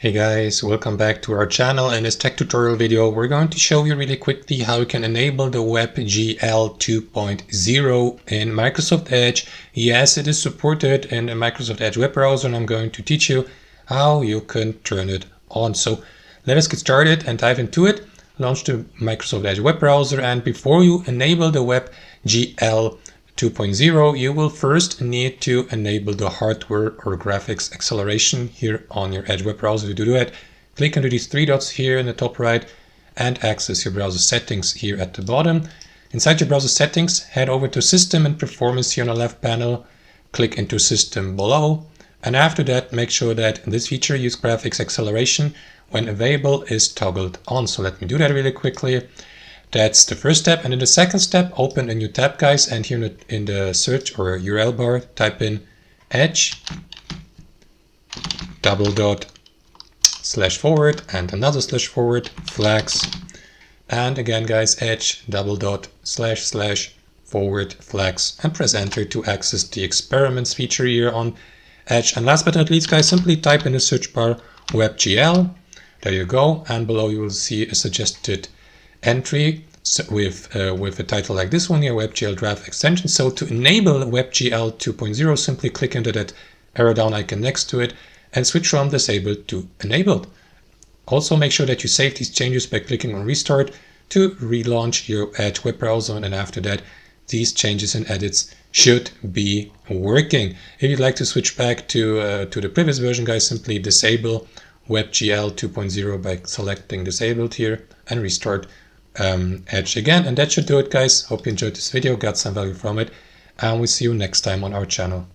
Hey guys, welcome back to our channel. In this tech tutorial video, we're going to show you really quickly how you can enable the WebGL 2.0 in Microsoft Edge. Yes, it is supported in the Microsoft Edge web browser, and I'm going to teach you how you can turn it on. So let us get started and dive into it. Launch the Microsoft Edge web browser, and before you enable the WebGL 2.0, you will first need to enable the hardware or graphics acceleration here on your Edge web browser. To do that, click into these three dots here in the top right and access your browser settings here at the bottom. Inside your browser settings, head over to System and Performance here on the left panel. Click into System below, and after that, make sure that this feature, Use Graphics Acceleration, when available, is toggled on. So let me do that really quickly. That's the first step. And in the second step, open a new tab, guys, and here in the search or URL bar, type in edge // and another // flags. And again, guys, edge // flags, and press enter to access the experiments feature here on Edge. And last but not least, guys, simply type in the search bar WebGL. There you go. And below you will see a suggested entry with a title like this one here, WebGL Draft Extension. So to enable WebGL 2.0, simply click into that arrow down icon next to it and switch from disabled to enabled. Also make sure that you save these changes by clicking on restart to relaunch your Edge web browser, and after that these changes and edits should be working. If you'd like to switch back to the previous version, guys, simply disable WebGL 2.0 by selecting disabled here and restart Edge again. And that should do it, guys. Hope you enjoyed this video, got some value from it, and we'll see you next time on our channel.